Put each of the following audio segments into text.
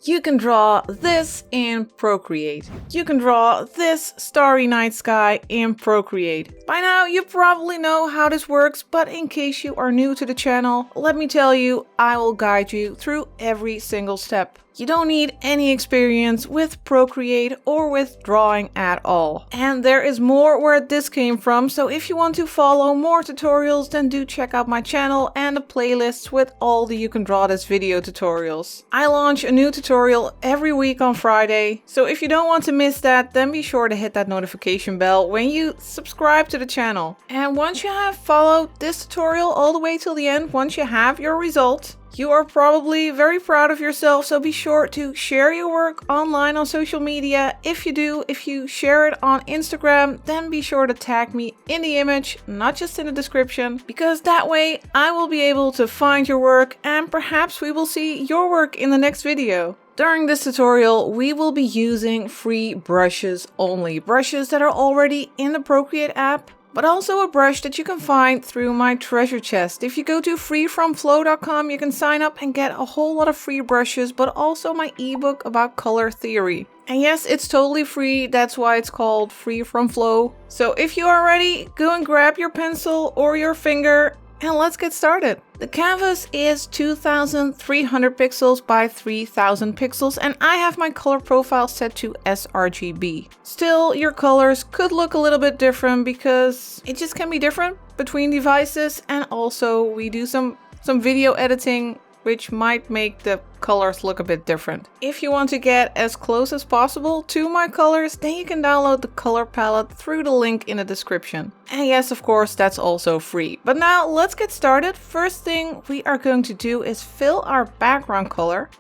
You can draw this in Procreate. You can draw this starry night sky in Procreate. By now you probably know how this works, but in case you are new to the channel, let me tell you, I will guide you through every single step. You don't need any experience with Procreate or with drawing at all. And there is more where this came from, so if you want to follow more tutorials, then do check out my channel and the playlists with all the You Can Draw This video tutorials. I launch a new tutorial every week on Friday, so if you don't want to miss that, then be sure to hit that notification bell when you subscribe to the channel. And once you have followed this tutorial all the way till the end, once you have your result, you are probably very proud of yourself, so be sure to share your work online on social media. If you share it on Instagram, then be sure to tag me in the image, not just in the description, because that way I will be able to find your work and perhaps we will see your work in the next video. During this tutorial, we will be using free brushes only, brushes that are already in the Procreate app, but also a brush that you can find through my treasure chest. If you go to freefromflow.com, you can sign up and get a whole lot of free brushes, but also my ebook about color theory. And yes, it's totally free, that's why it's called Free From Flow. So if you are ready, go and grab your pencil or your finger and let's get started. The canvas is 2300 pixels by 3000 pixels and I have my color profile set to sRGB. Still, your colors could look a little bit different because it just can be different between devices, and also we do some video editing which might make the colors look a bit different. If you want to get as close as possible to my colors, then you can download the color palette through the link in the description. And yes, of course, that's also free. But now let's get started. First thing we are going to do is fill our background color.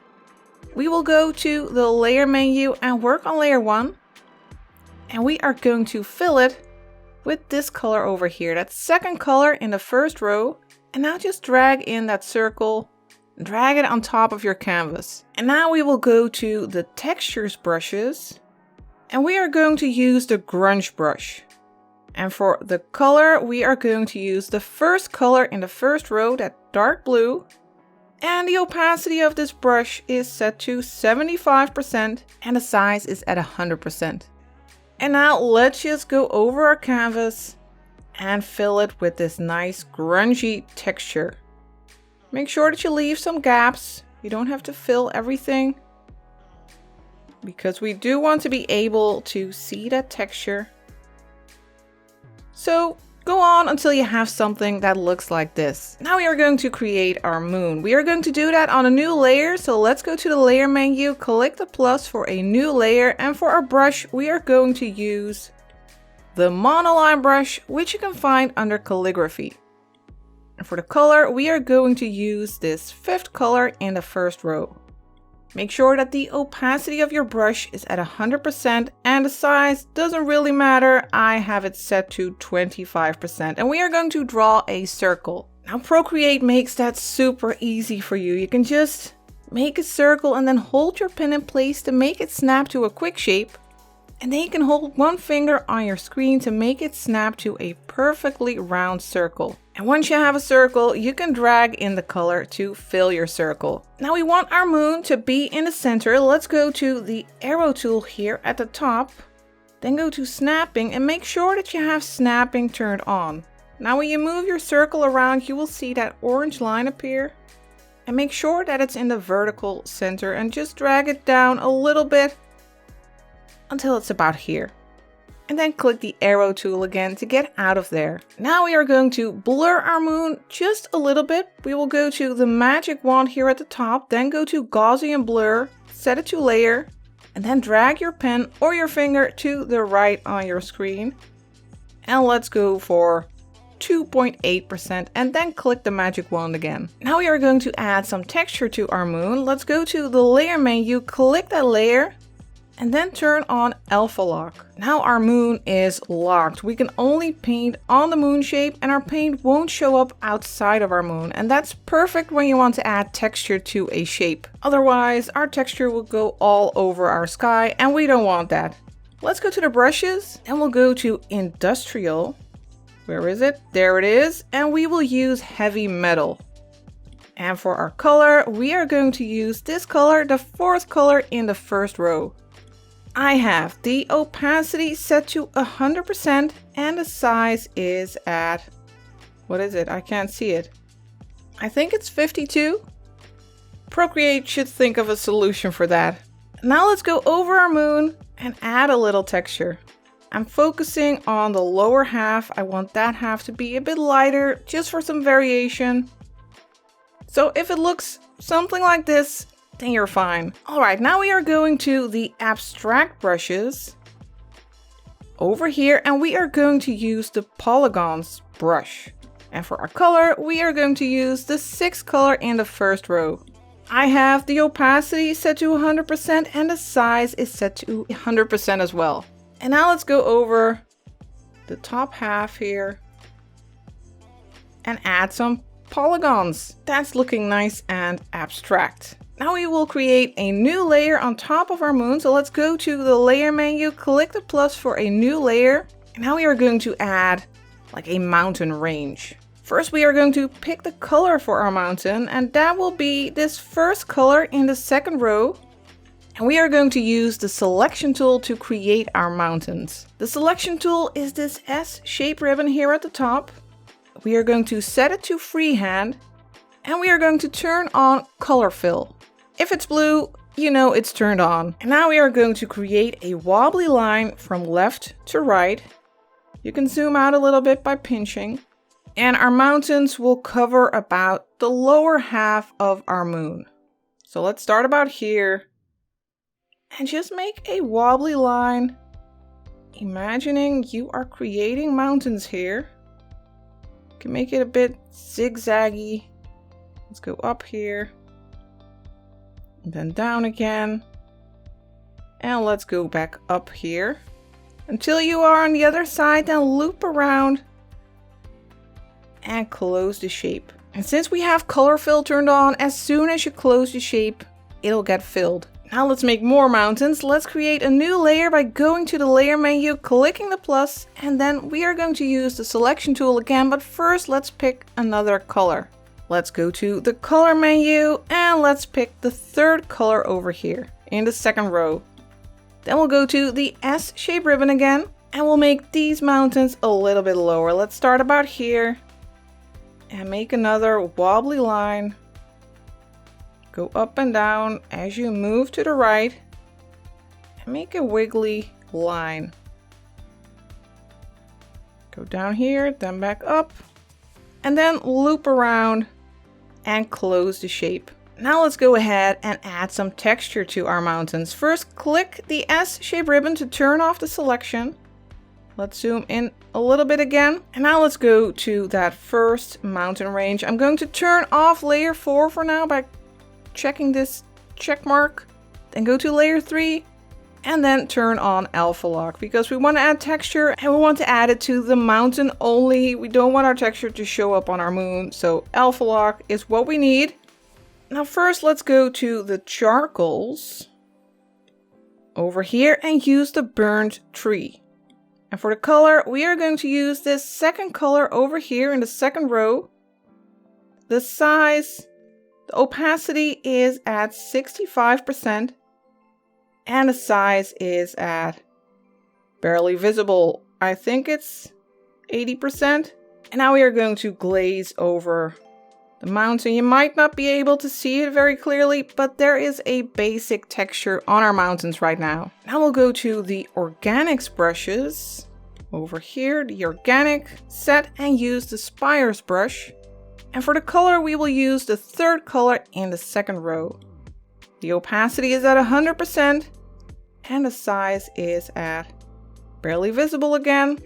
We will go to the layer menu and work on layer 1. And we are going to fill it with this color over here, that second color in the first row. And now just drag in that circle. Drag it on top of your canvas. And now we will go to the textures brushes and we are going to use the Grunge Brush. And for the color, we are going to use the first color in the first row, that dark blue. And the opacity of this brush is set to 75% and the size is at 100%. And now let's just go over our canvas and fill it with this nice grungy texture. Make sure that you leave some gaps. You don't have to fill everything, because we do want to be able to see that texture. So go on until you have something that looks like this. Now we are going to create our moon. We are going to do that on a new layer. So let's go to the layer menu, click the plus for a new layer. And for our brush, we are going to use the Monoline Brush, which you can find under calligraphy. And for the color, we are going to use this fifth color in the first row. Make sure that the opacity of your brush is at 100% and the size doesn't really matter. I have it set to 25% and we are going to draw a circle. Now Procreate makes that super easy for you. You can just make a circle and then hold your pen in place to make it snap to a quick shape. And then you can hold one finger on your screen to make it snap to a perfectly round circle. And once you have a circle, you can drag in the color to fill your circle. Now we want our moon to be in the center. Let's go to the arrow tool here at the top. Then go to snapping and make sure that you have snapping turned on. Now when you move your circle around, you will see that orange line appear. And make sure that it's in the vertical center and just drag it down a little bit until it's about here. And then click the arrow tool again to get out of there. Now we are going to blur our moon just a little bit. We will go to the magic wand here at the top, then go to Gaussian blur, set it to layer, and then drag your pen or your finger to the right on your screen. And let's go for 2.8% and then click the magic wand again. Now we are going to add some texture to our moon. Let's go to the layer menu, click that layer, and then turn on alpha lock. Now our moon is locked. We can only paint on the moon shape and our paint won't show up outside of our moon. And that's perfect when you want to add texture to a shape. Otherwise, our texture will go all over our sky and we don't want that. Let's go to the brushes and we'll go to industrial. Where is it? There it is. And we will use heavy metal. And for our color, we are going to use this color, the fourth color in the first row. I have the opacity set to 100% and the size is at, what is it? I can't see it. I think it's 52. Procreate should think of a solution for that. Now let's go over our moon and add a little texture. I'm focusing on the lower half. I want that half to be a bit lighter just for some variation. So if it looks something like this, then you're fine. Alright, now we are going to the abstract brushes over here and we are going to use the Polygons Brush. And for our color, we are going to use the sixth color in the first row. I have the opacity set to 100% and the size is set to 100% as well. And now let's go over the top half here and add some polygons. That's looking nice and abstract. Now we will create a new layer on top of our moon. So let's go to the layer menu, click the plus for a new layer. And now we are going to add like a mountain range. First, we are going to pick the color for our mountain, and that will be this first color in the second row. And we are going to use the selection tool to create our mountains. The selection tool is this S-shaped ribbon here at the top. We are going to set it to freehand, and we are going to turn on color fill. If it's blue, you know it's turned on. And now we are going to create a wobbly line from left to right. You can zoom out a little bit by pinching. And our mountains will cover about the lower half of our moon. So let's start about here. And just make a wobbly line. Imagining you are creating mountains here. You can make it a bit zigzaggy. Let's go up here. And then down again. And let's go back up here. Until you are on the other side, then loop around. And close the shape. And since we have color fill turned on, as soon as you close the shape, it'll get filled. Now let's make more mountains. Let's create a new layer by going to the layer menu, clicking the plus, and then we are going to use the selection tool again, but first let's pick another color. Let's go to the color menu and let's pick the third color over here in the second row. Then we'll go to the S-shaped ribbon again and we'll make these mountains a little bit lower. Let's start about here. And make another wobbly line. Go up and down as you move to the right. And make a wiggly line. Go down here, then back up. And then loop around and close the shape. Now let's go ahead and add some texture to our mountains. First, click the S-shaped ribbon to turn off the selection. Let's zoom in a little bit again. And now let's go to that first mountain range. I'm going to turn off layer 4 for now by checking this check mark. Then go to layer 3 and then turn on alpha lock because we want to add texture and we want to add it to the mountain only. We don't want our texture to show up on our moon. So alpha lock is what we need. Now first let's go to the charcoals over here and use the burnt tree. And for the color, we are going to use this second color over here in the second row. The size, the opacity is at 65%. And the size is at barely visible. I think it's 80%. And now we are going to glaze over the mountain. You might not be able to see it very clearly, but there is a basic texture on our mountains right now. Now we'll go to the organics brushes. Over here, the organic set and use the Spires brush. And for the color, we will use the third color in the second row. The opacity is at 100% and the size is at barely visible again.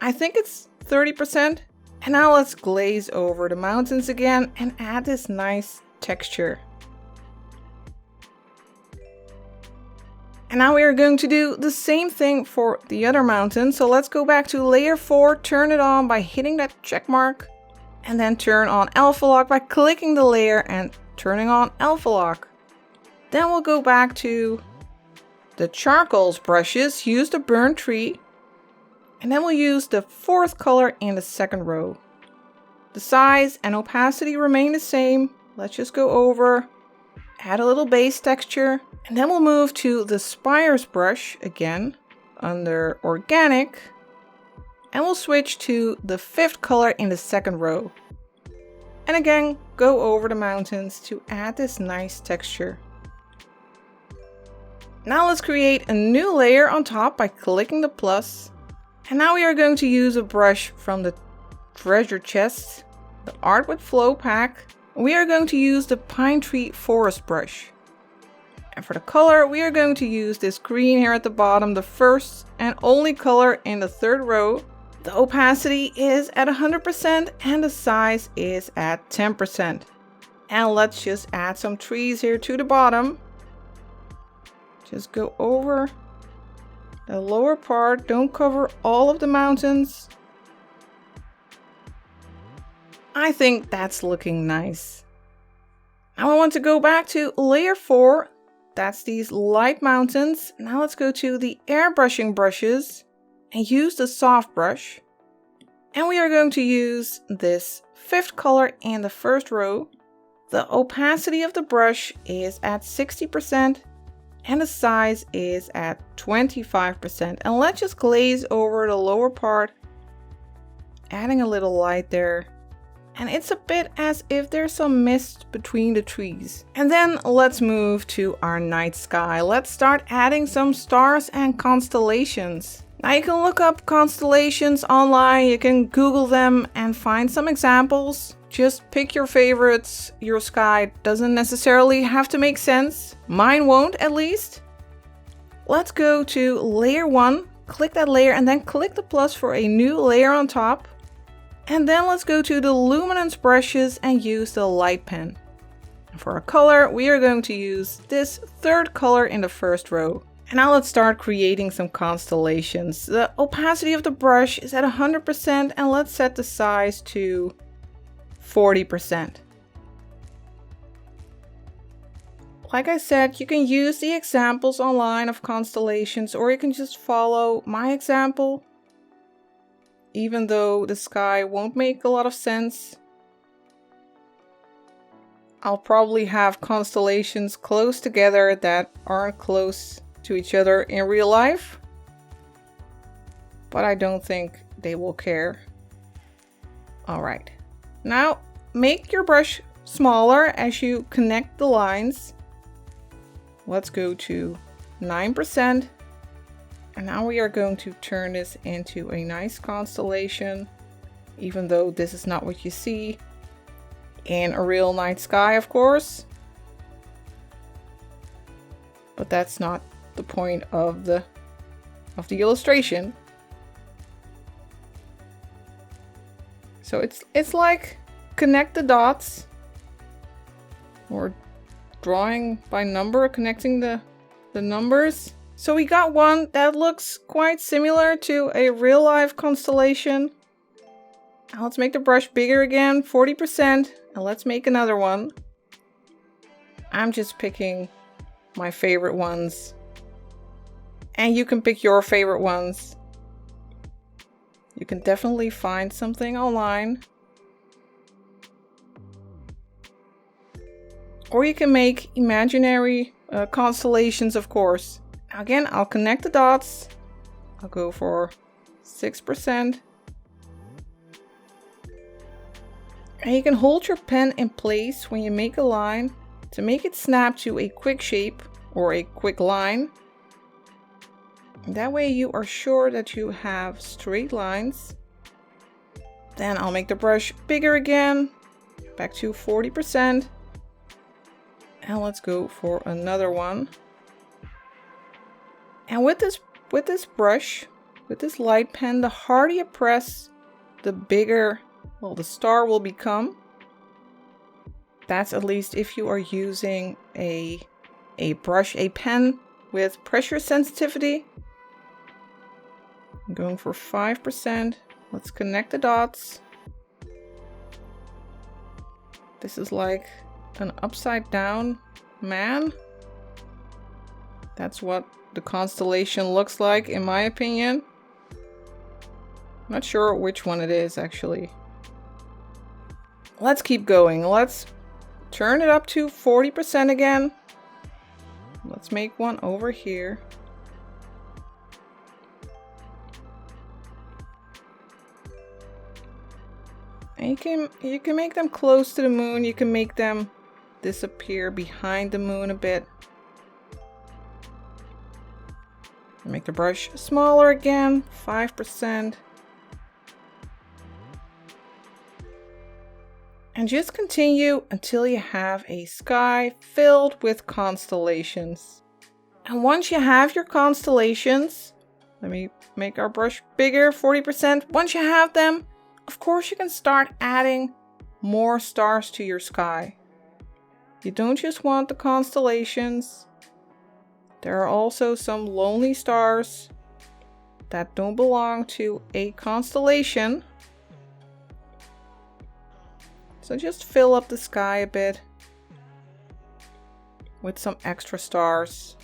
I think it's 30%. And now let's glaze over the mountains again and add this nice texture. And now we are going to do the same thing for the other mountain. So let's go back to layer 4, turn it on by hitting that check mark, and then turn on alpha lock by clicking the layer and turning on alpha lock. Then we'll go back to the charcoals brushes, use the burnt tree, and then we'll use the fourth color in the second row. The size and opacity remain the same. Let's just go over, add a little base texture, and then we'll move to the Spires brush again under Organic, and we'll switch to the 5th color in the 2nd row. And again, go over the mountains to add this nice texture. Now let's create a new layer on top by clicking the plus. And now we are going to use a brush from the treasure chest, the Art with Flow pack. We are going to use the Pine Tree Forest brush. And for the color, we are going to use this green here at the bottom, the first and only color in the 3rd row. The opacity is at 100% and the size is at 10%. And let's just add some trees here to the bottom. Just go over the lower part, don't cover all of the mountains. I think that's looking nice. Now I want to go back to layer 4. That's these light mountains. Now let's go to the Airbrushing Brushes and use the soft brush. And we are going to use this 5th color in the 1st row. The opacity of the brush is at 60% and the size is at 25%. And let's just glaze over the lower part, adding a little light there. And it's a bit as if there's some mist between the trees. And then let's move to our night sky. Let's start adding some stars and constellations. Now you can look up constellations online, you can Google them and find some examples. Just pick your favorites. Your sky doesn't necessarily have to make sense. Mine won't, at least. Let's go to layer 1, click that layer and then click the plus for a new layer on top. And then let's go to the Luminance brushes and use the light pen. For a color, we are going to use this 3rd color in the 1st row. And now let's start creating some constellations. The opacity of the brush is at 100% and let's set the size to 40%. Like I said, you can use the examples online of constellations or you can just follow my example. Even though the sky won't make a lot of sense, I'll probably have constellations close together that aren't close to each other in real life. But I don't think they will care. Alright, now make your brush smaller as you connect the lines. Let's go to 9%. And now we are going to turn this into a nice constellation, even though this is not what you see in a real night sky, of course. But that's not the point of the illustration. So it's like connect the dots or drawing by number, connecting the numbers. So we got one that looks quite similar to a real life constellation. Now let's make the brush bigger again, 40%, and let's make another one. I'm just picking my favorite ones. And you can pick your favorite ones. You can definitely find something online. Or you can make imaginary constellations, of course. Again, I'll connect the dots. I'll go for 6%. And you can hold your pen in place when you make a line to make it snap to a quick shape or a quick line. And that way you are sure that you have straight lines. Then I'll make the brush bigger again, back to 40%. And let's go for another one. And with this brush, with this light pen, the harder you press, the bigger, well, the star will become. That's at least if you are using a pen with pressure sensitivity. I'm going for 5%. Let's connect the dots. This is like an upside down man. That's what the constellation looks like, in my opinion. Not sure which one it is, actually. Let's keep going. Let's turn it up to 40% again. Let's make one over here. And you can make them close to the moon. You can make them disappear behind the moon a bit. Make the brush smaller again, 5%. And just continue until you have a sky filled with constellations. And once you have your constellations, let me make our brush bigger, 40%. Once you have them, of course you can start adding more stars to your sky. You don't just want the constellations. There are also some lonely stars that don't belong to a constellation. So just fill up the sky a bit with some extra stars.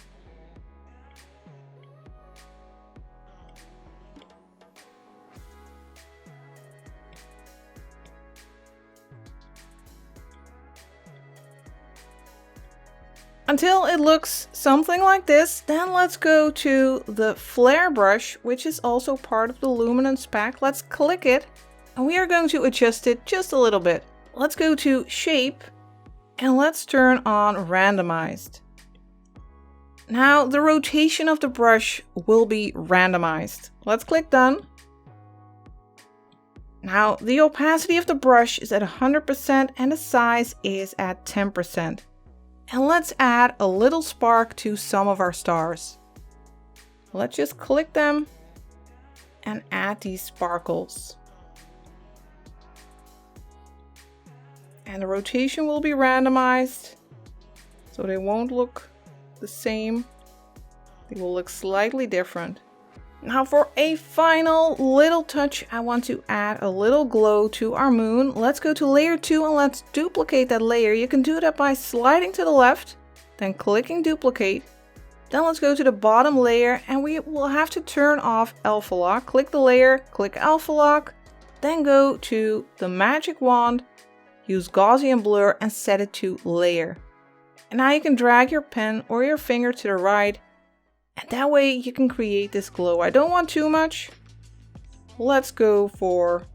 Until it looks something like this, then let's go to the Flair brush, which is also part of the Luminance pack. Let's click it and we are going to adjust it just a little bit. Let's go to Shape and let's turn on Randomized. Now the rotation of the brush will be randomized. Let's click Done. Now the opacity of the brush is at 100% and the size is at 10%. And let's add a little spark to some of our stars. Let's just click them and add these sparkles. And the rotation will be randomized, so they won't look the same. They will look slightly different. Now for a final little touch, I want to add a little glow to our moon. Let's go to layer 2 and let's duplicate that layer. You can do that by sliding to the left, then clicking duplicate. Then let's go to the bottom layer and we will have to turn off alpha lock. Click the layer, click alpha lock, then go to the magic wand, use Gaussian blur and set it to layer. And now you can drag your pen or your finger to the right. And that way you can create this glow. I don't want too much. Let's go for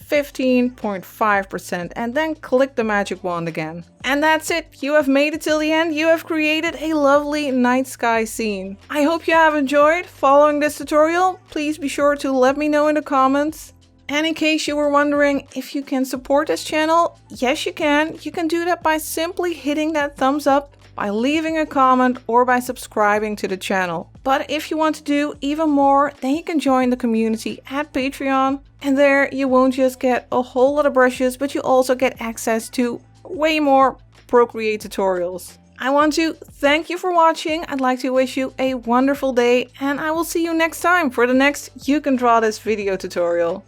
15.5% and then click the magic wand again. And that's it. You have made it till the end. You have created a lovely night sky scene. I hope you have enjoyed following this tutorial. Please be sure to let me know in the comments. And in case you were wondering if you can support this channel, yes you can. You can do that by simply hitting that thumbs up, by leaving a comment or by subscribing to the channel. But if you want to do even more, then you can join the community at Patreon. And there you won't just get a whole lot of brushes, but you also get access to way more Procreate tutorials. I want to thank you for watching. I'd like to wish you a wonderful day and I will see you next time for the next You Can Draw This video tutorial.